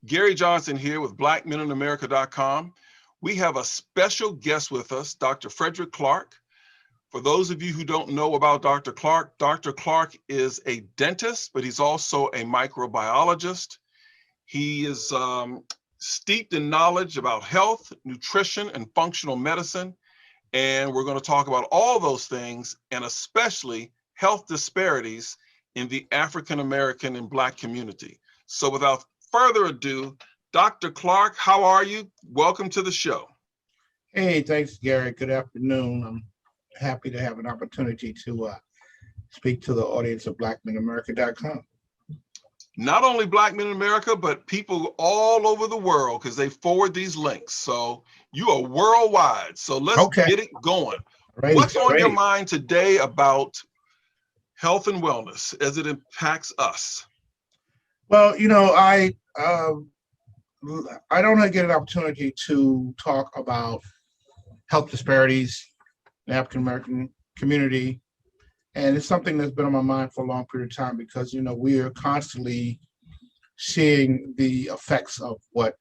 Gary Johnson here with BlackMenInAmerica.com. We have a special guest with us, Dr. Fredrick Clark. For those of you who don't know about Dr. Clark is a dentist, but he's also a microbiologist. He is steeped in knowledge about health, nutrition, and functional medicine. And we're going to talk about all those things, and especially health disparities in the African American and Black community. So without further ado, Dr. Clark, how are you? Welcome to the show. Hey, thanks, Gary. Good afternoon. I'm happy to have an opportunity to speak to the audience of BlackMenAmerica.com. Not only Black Men in America, but people all over the world, because they forward these links. So you are worldwide. So let's get it going. What's on your mind today about health and wellness as it impacts us? Well, you know, I don't get an opportunity to talk about health disparities in the African American community. And it's something that's been on my mind for a long period of time because, you know, we are constantly seeing the effects of what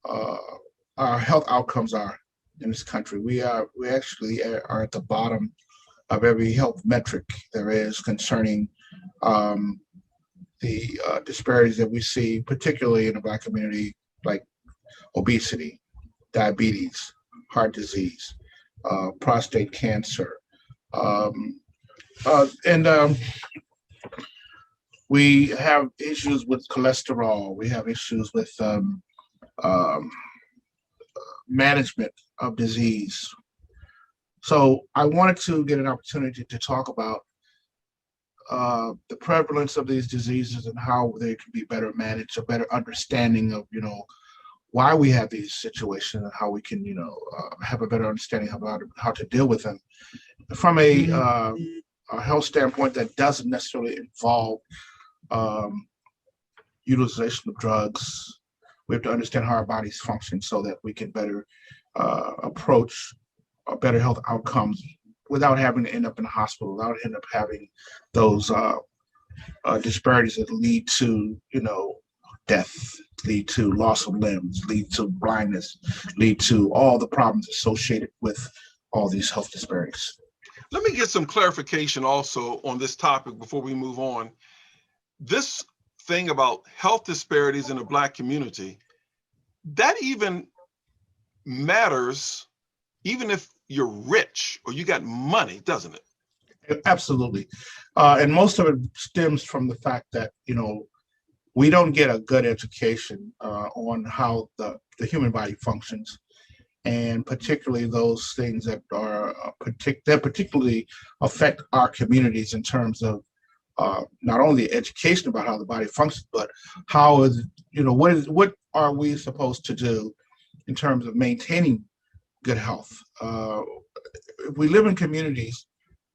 our health outcomes are in this country. We actually are at the bottom of every health metric there is concerning the disparities that we see, particularly in the Black community, like obesity, diabetes, heart disease, prostate cancer, we have issues with cholesterol. We have issues with management of disease. So I wanted to get an opportunity to talk about the prevalence of these diseases and how they can be better managed, a better understanding of, you know, why we have these situations and how we can, you know, have a better understanding about how to deal with them from a health standpoint that doesn't necessarily involve utilization of drugs. We have to understand how our bodies function so that we can better approach better health outcomes without having to end up in the hospital, without end up having those disparities that lead to, you know, death, lead to loss of limbs, lead to blindness, lead to all the problems associated with all these health disparities. Let me get some clarification also on this topic before we move on. This thing about health disparities in the Black community, that even matters even if you're rich or you got money, doesn't it? Absolutely. And most of it stems from the fact that, you know, we don't get a good education on how the human body functions, and particularly those things that are that particularly affect our communities in terms of not only education about how the body functions, but how is, you know, what are we supposed to do in terms of maintaining good health. We live in communities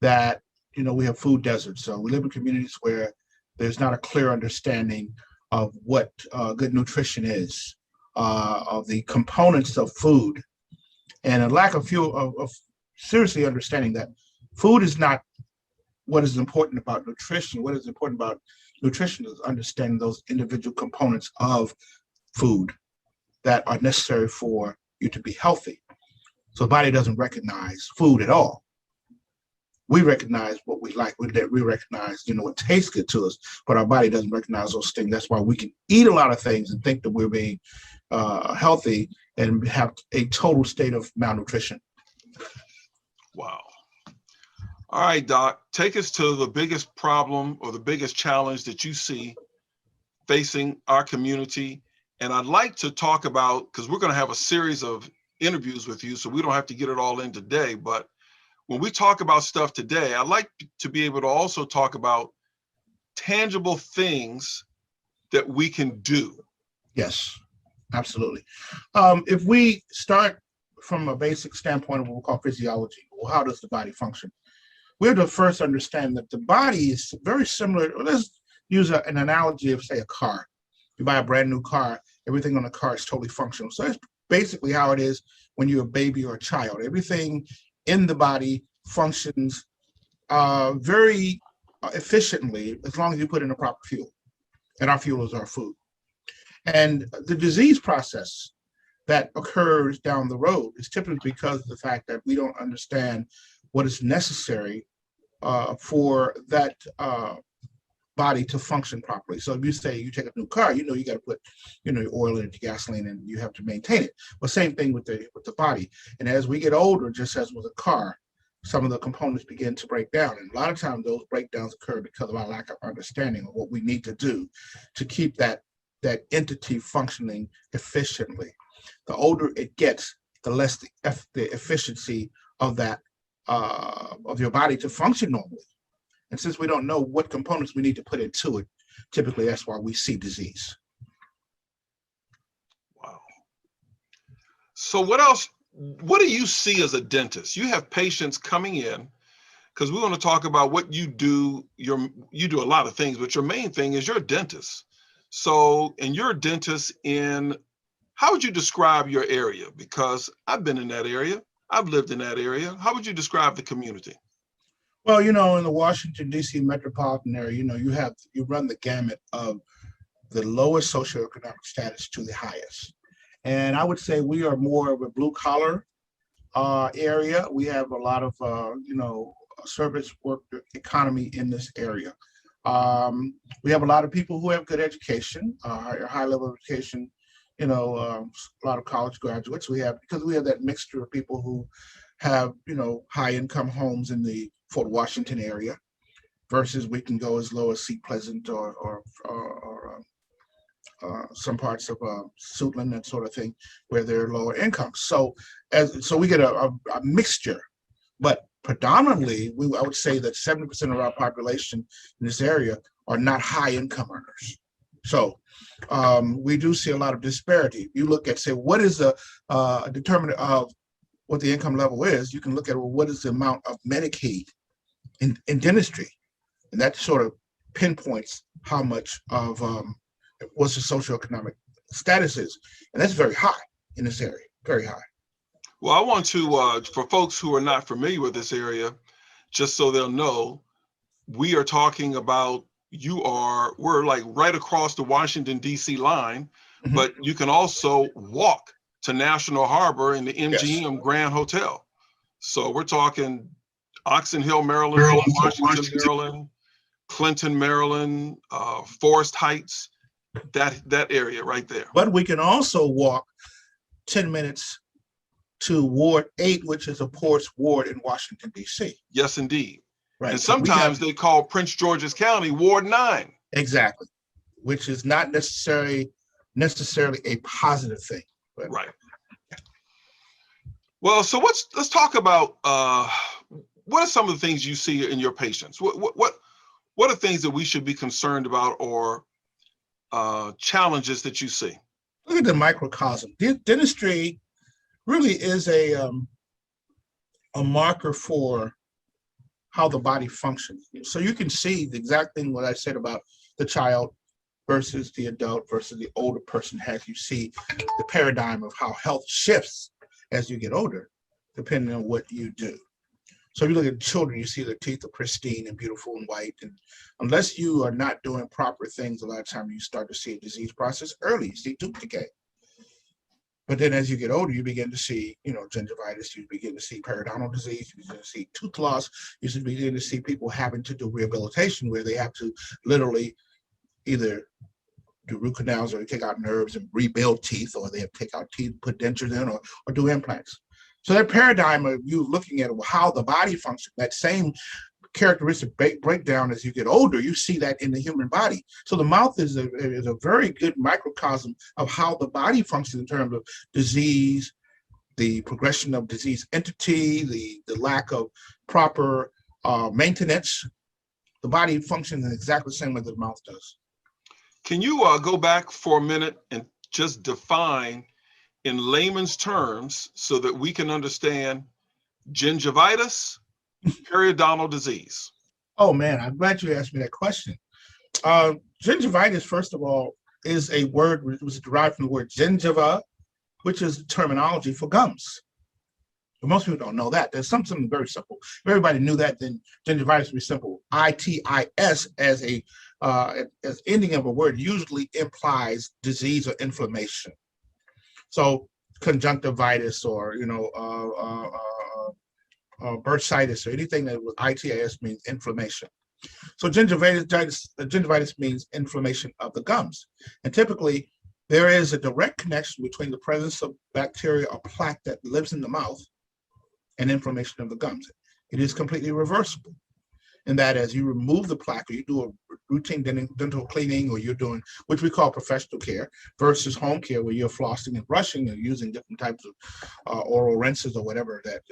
that, you know, we have food deserts. So we live in communities where there's not a clear understanding of what good nutrition is, of the components of food, and a lack of seriously understanding that food is not what is important about nutrition. What is important about nutrition is understanding those individual components of food that are necessary for you to be healthy. So the body doesn't recognize food at all. We recognize what we like. We recognize, you know, what tastes good to us, but our body doesn't recognize those things. That's why we can eat a lot of things and think that we're being healthy and have a total state of malnutrition. Wow. All right, Doc, take us to the biggest problem or the biggest challenge that you see facing our community. And I'd like to talk about, because we're going to have a series of interviews with you, so we don't have to get it all in today. But when we talk about stuff today, I'd like to be able to also talk about tangible things that we can do. Yes, absolutely. If we start from a basic standpoint of what we call physiology, well, how does the body function? We have to first understand that the body is very similar. Let's use an analogy of, say, a car. You buy a brand new car, everything on the car is totally functional. So that's basically how it is when you're a baby or a child. Everything in the body functions very efficiently as long as you put in the proper fuel. And our fuel is our food. And the disease process that occurs down the road is typically because of the fact that we don't understand what is necessary for that body to function properly. So if you say you take a new car, you got to put, your oil in, your gasoline, and you have to maintain it. Well, same thing with the body. And as we get older, just as with a car, some of the components begin to break down. And a lot of times those breakdowns occur because of our lack of understanding of what we need to do to keep that entity functioning efficiently. The older it gets, the less the efficiency of that of your body to function normally. And since we don't know what components we need to put into it, typically that's why we see disease. Wow. So what do you see as a dentist? You have patients coming in, because we want to talk about what you do. You do a lot of things, but your main thing is you're a dentist. So, and you're a dentist in, how would you describe your area? Because I've been in that area. I've lived in that area. How would you describe the community? Well, in the Washington, D.C. metropolitan area, you run the gamut of the lowest socioeconomic status to the highest. And I would say we are more of a blue collar area. We have a lot of, service work economy in this area. We have a lot of people who have good education, high level of education, a lot of college graduates. Because we have that mixture of people who have, high income homes in the Fort Washington area, versus we can go as low as Seat Pleasant or some parts of Suitland, that sort of thing, where they're lower incomes. So we get a mixture, but predominantly, I would say that 70% of our population in this area are not high income earners. So we do see a lot of disparity. You look at, say, what is a determinant of what the income level is? You can look at, well, what is the amount of Medicaid in dentistry? And that sort of pinpoints how much of what the socioeconomic status is. And that's very high in this area, very high. Well, I want to, for folks who are not familiar with this area, just so they'll know, we are talking about, we're like right across the Washington, D.C. line, mm-hmm. But you can also walk to National Harbor in the MGM yes. Grand Hotel. So we're talking Oxon Hill, Maryland, Washington, Maryland, Clinton, Maryland, Forest Heights, that area right there. But we can also walk 10 minutes to Ward 8, which is a poorest ward in Washington, D.C. Yes, indeed. Right. And sometimes they call Prince George's County Ward 9. Exactly, which is not necessarily a positive thing. But. Right. Well, so let's talk about what are some of the things you see in your patients? What are things that we should be concerned about, or challenges that you see? Look at the microcosm. Dentistry really is a marker for how the body functions. So you can see the exact thing what I said about the child versus the adult versus the older person. As you see the paradigm of how health shifts as you get older, depending on what you do. So if you look at children, you see their teeth are pristine and beautiful and white. And unless you are not doing proper things, a lot of times you start to see a disease process early. You see tooth decay. But then as you get older, you begin to see, gingivitis, you begin to see periodontal disease, you begin to see tooth loss, you begin to see people having to do rehabilitation where they have to literally either do root canals or take out nerves and rebuild teeth, or they have to take out teeth, put dentures in, or do implants. So that paradigm of you looking at how the body functions, that same characteristic breakdown as you get older, you see that in the human body. So the mouth is a very good microcosm of how the body functions in terms of disease, the progression of disease entity, the lack of proper maintenance. The body functions in exactly the same way that the mouth does. Can you go back for a minute and just define in layman's terms so that we can understand gingivitis, periodontal disease? Oh man, I'm glad you asked me that question. Gingivitis, first of all, is a word which was derived from the word gingiva, which is the terminology for gums. But most people don't know that. There's something very simple. If everybody knew that, then gingivitis would be simple. ITIS as a as ending of a word usually implies disease or inflammation. So conjunctivitis or, bursitis or anything that with itis means inflammation. So gingivitis means inflammation of the gums. And typically there is a direct connection between the presence of bacteria or plaque that lives in the mouth and inflammation of the gums. It is completely reversible. And that as you remove the plaque or you do a routine dental cleaning or you're doing, which we call professional care versus home care where you're flossing and brushing and using different types of oral rinses or whatever that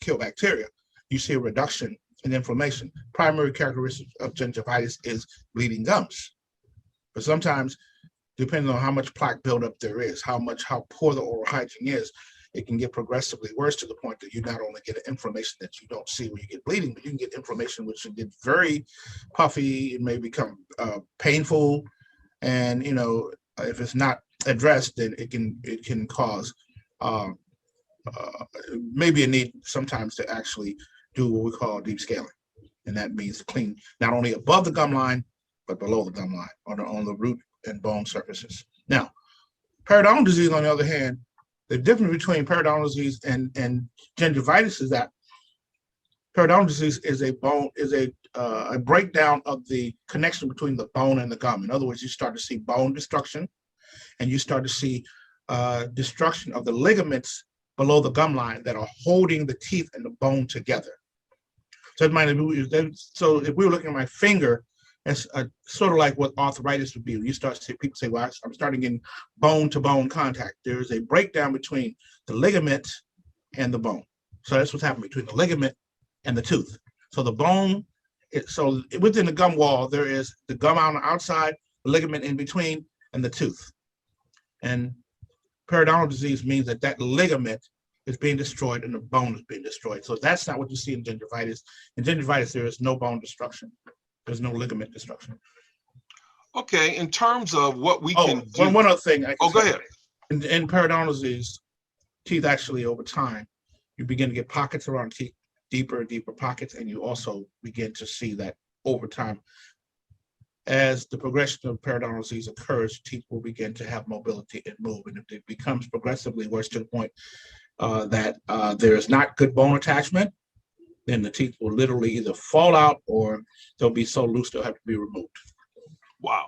kill bacteria, you see a reduction in inflammation. Primary characteristic of gingivitis is bleeding gums. But sometimes, depending on how much plaque buildup there is, how poor the oral hygiene is, it can get progressively worse to the point that you not only get an inflammation that you don't see when you get bleeding, but you can get inflammation which can get very puffy. It may become painful, and if it's not addressed, then it can cause maybe a need sometimes to actually do what we call deep scaling, and that means to clean not only above the gum line but below the gum line on the root and bone surfaces. Now, periodontal disease, on the other hand. The difference between periodontal disease and gingivitis is that periodontal disease is a breakdown of the connection between the bone and the gum. In other words, you start to see bone destruction, and you start to see destruction of the ligaments below the gum line that are holding the teeth and the bone together. So if we were looking at my finger, it's sort of like what arthritis would be. You start to see people say, well, I'm starting in bone-to-bone contact. There is a breakdown between the ligament and the bone. So that's what's happening between the ligament and the tooth. So the bone, so within the gum wall, there is the gum on the outside, the ligament in between, and the tooth. And periodontal disease means that ligament is being destroyed and the bone is being destroyed. So that's not what you see in gingivitis. In gingivitis, there is no bone destruction. There's no ligament destruction. Okay, in terms of what we can do. One other thing. Go ahead. In periodontal disease, teeth actually over time, you begin to get pockets around teeth, deeper and deeper pockets, and you also begin to see that over time, as the progression of periodontal disease occurs, teeth will begin to have mobility and move. And if it becomes progressively worse to the point that there is not good bone attachment, then the teeth will literally either fall out or they'll be so loose they'll have to be removed. Wow.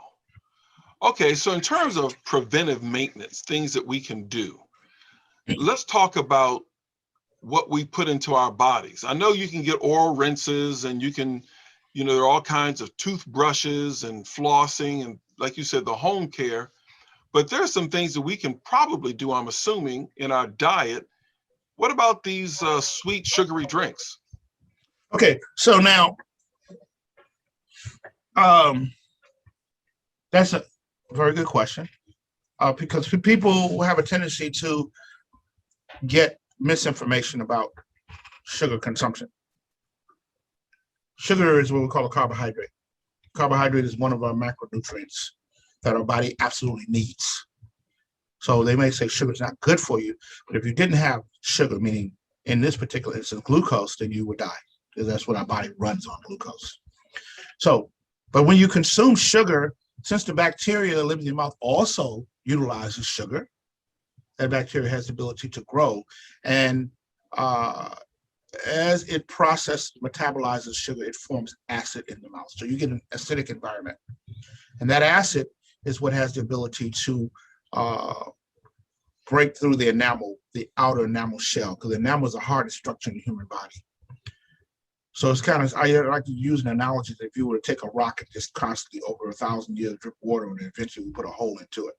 Okay, so in terms of preventive maintenance, things that we can do, let's talk about what we put into our bodies. I know you can get oral rinses and you can, there are all kinds of toothbrushes and flossing and, like you said, the home care, but there's some things that we can probably do, I'm assuming, in our diet. What about these sweet, sugary drinks? Okay, so now, that's a very good question, because people have a tendency to get misinformation about sugar consumption. Sugar is what we call a carbohydrate. Carbohydrate is one of our macronutrients that our body absolutely needs. So they may say sugar is not good for you, but if you didn't have sugar, meaning in this particular instance glucose, then you would die. Because that's what our body runs on, glucose. So, but when you consume sugar, since the bacteria that live in your mouth also utilizes sugar, that bacteria has the ability to grow. And as it processes, metabolizes sugar, it forms acid in the mouth. So you get an acidic environment. And that acid is what has the ability to break through the enamel, the outer enamel shell, because the enamel is the hardest structure in the human body. So it's kind of, I like to use an analogy that if you were to take a rock and just constantly over 1,000 years drip water on it, eventually we put a hole into it.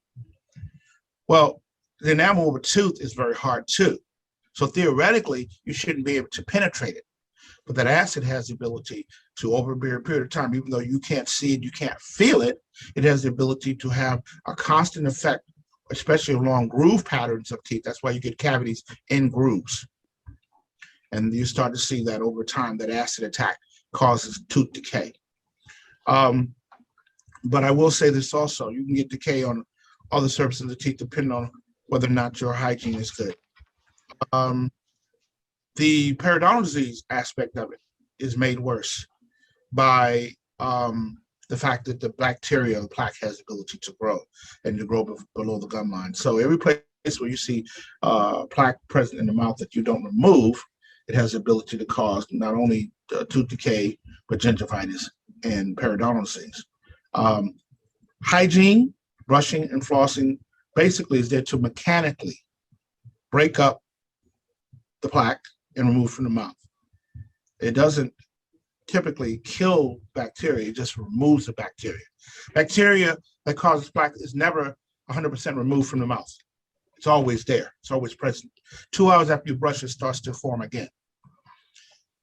Well, the enamel of a tooth is very hard too. So theoretically, you shouldn't be able to penetrate it. But that acid has the ability to, over a period of time, even though you can't see it, you can't feel it, it has the ability to have a constant effect, especially along groove patterns of teeth. That's why you get cavities in grooves. And you start to see that over time, that acid attack causes tooth decay. But I will say this also, you can get decay on other surfaces of the teeth depending on whether or not your hygiene is good. The periodontal disease aspect of it is made worse by the fact that the bacteria, the plaque, has the ability to grow and to grow below the gum line. So every place where you see plaque present in the mouth that you don't remove, it has the ability to cause not only tooth decay, but gingivitis and periodontal disease. Hygiene, brushing and flossing, basically is there to mechanically break up the plaque and remove from the mouth. It doesn't typically kill bacteria, it just removes the bacteria. Bacteria that causes plaque is never 100% removed from the mouth. It's always there, it's always present. 2 hours after you brush, it starts to form again.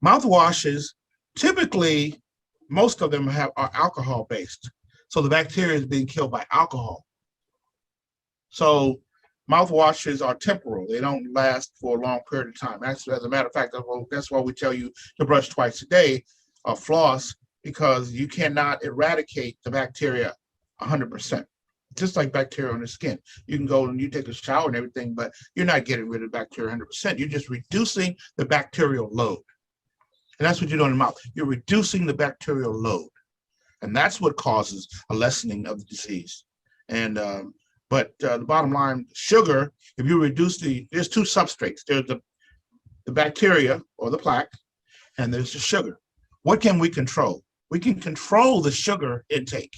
Mouthwashes, typically, most of them are alcohol-based. So the bacteria is being killed by alcohol. So mouthwashes are temporal. They don't last for a long period of time. Actually, as a matter of fact, that's why we tell you to brush twice a day or floss, because you cannot eradicate the bacteria 100%. Just like bacteria on the skin. You can go and you take a shower and everything, but you're not getting rid of bacteria 100%. You're just reducing the bacterial load. And that's what you're doing in the mouth. You're reducing the bacterial load. And that's what causes a lessening of the disease. And but the bottom line, sugar, if you reduce there's two substrates. There's the bacteria or the plaque, and there's the sugar. What can we control? We can control the sugar intake,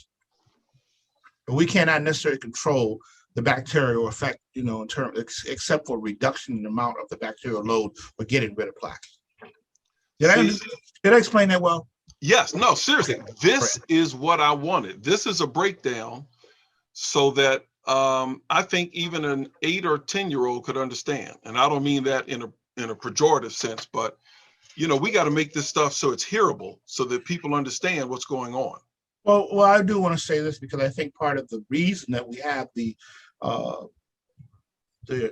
but we cannot necessarily control the bacterial effect, in terms, except for reduction in the amount of the bacterial load or getting rid of plaque. Did I explain that well? Yes, no, seriously, this is what I wanted. This is a breakdown so that I think even an 8 or 10-year-old could understand. And I don't mean that in a pejorative sense, but we got to make this stuff so it's hearable so that people understand what's going on. Well, I do want to say this because I think part of the reason that we have the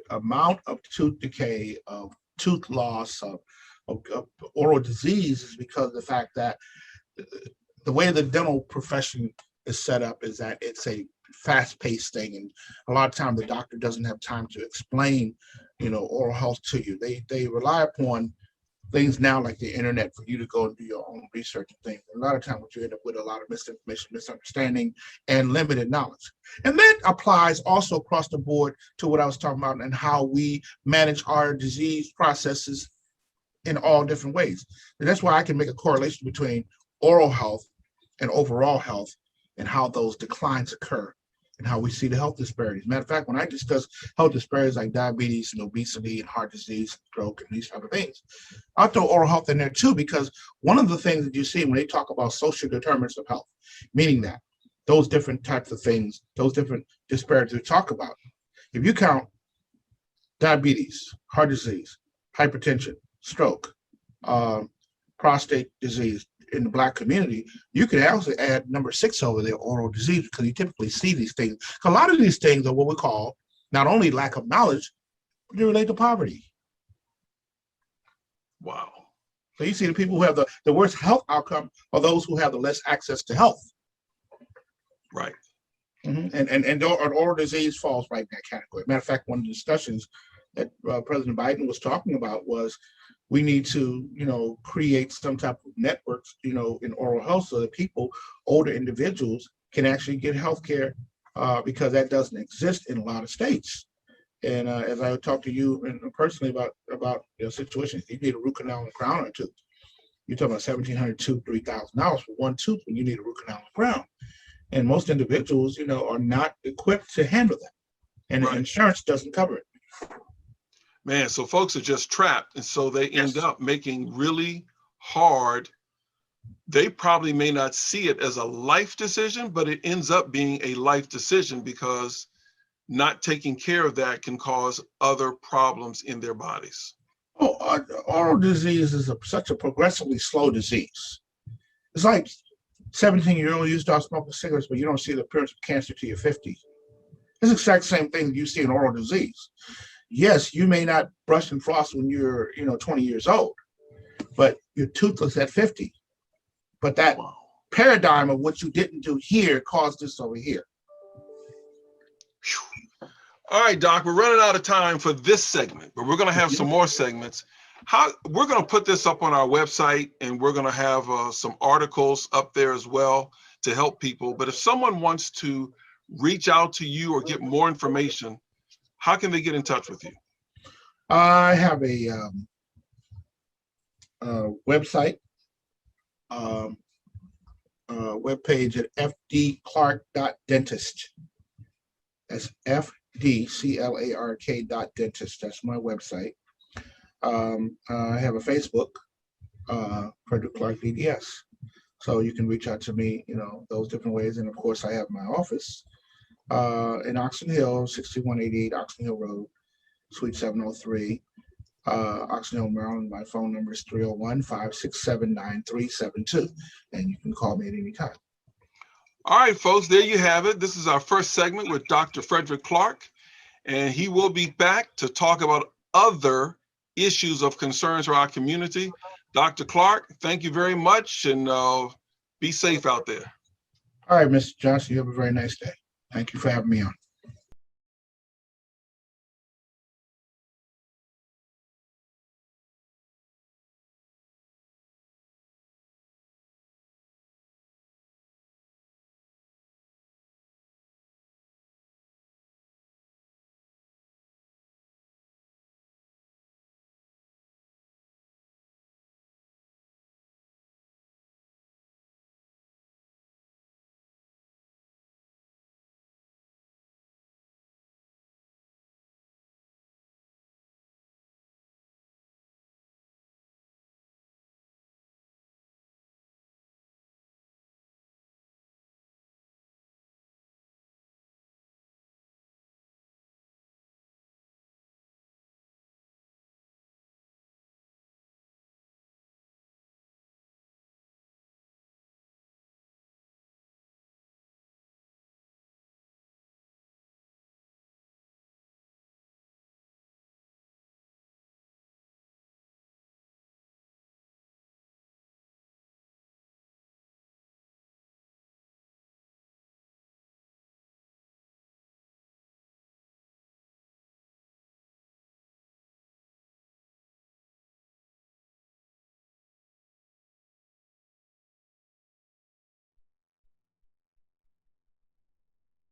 amount of tooth decay, of tooth loss, of oral disease is because of the fact that the way the dental profession is set up is that it's a fast-paced thing, and a lot of times the doctor doesn't have time to explain, oral health to you. They rely upon things now like the internet for you to go and do your own research and things. And a lot of times what you end up with a lot of misinformation, misunderstanding, and limited knowledge. And that applies also across the board to what I was talking about and how we manage our disease processes in all different ways. And that's why I can make a correlation between oral health and overall health and how those declines occur and how we see the health disparities. Matter of fact, when I discuss health disparities like diabetes and obesity and heart disease, stroke, and these type of things, I'll throw oral health in there too, because one of the things that you see when they talk about social determinants of health, meaning that those different types of things, those different disparities we talk about, if you count diabetes, heart disease, hypertension, stroke, prostate disease in the Black community, you could also add number 6 over there, oral disease, because you typically see these things. A lot of these things are what we call not only lack of knowledge, but they relate to poverty. Wow. So you see the people who have the worst health outcome are those who have the less access to health. Right. Mm-hmm. And oral disease falls right in that category. Matter of fact, one of the discussions that President Biden was talking about was we need to, create some type of networks, in oral health so that people, older individuals, can actually get health care because that doesn't exist in a lot of states. And as I talked to you personally about situations, you need a root canal and crown on a tooth. You're talking about $1,700 to $3,000 for one tooth when you need a root canal and crown. And most individuals, are not equipped to handle that. And right. Insurance doesn't cover it. Man, so folks are just trapped. And so they end up making really hard. They probably may not see it as a life decision, but it ends up being a life decision because not taking care of that can cause other problems in their bodies. Oh, oral disease is such a progressively slow disease. It's like 17-year-old, you start smoking cigarettes, but you don't see the appearance of cancer till you're 50. It's the exact same thing you see in oral disease. Yes, you may not brush and floss when you're 20 years old, but you're toothless at 50. But that paradigm of what you didn't do here caused this over here. All right, Doc, we're running out of time for this segment, but we're going to have some more segments. We're going to put this up on our website, and we're going to have some articles up there as well to help people. But if someone wants to reach out to you or get more information, how can they get in touch with you? I have a website, webpage at fdclark.dentist. That's fdclark.dentist. That's my website. I have a Facebook, Fredrick Clark DDS. So you can reach out to me, those different ways. And of course, I have my office in Oxon Hill, 6188 Oxon Hill Road, Suite 703, Oxon Hill, Maryland. My phone number is 301-567-9372, and you can call me at any time. All right, folks, there you have it. This is our first segment with Dr. Fredrick Clark, and he will be back to talk about other issues of concerns for our community. Dr. Clark, thank you very much, and be safe out there. All right, Mr. Johnson, you have a very nice day. Thank you for having me on.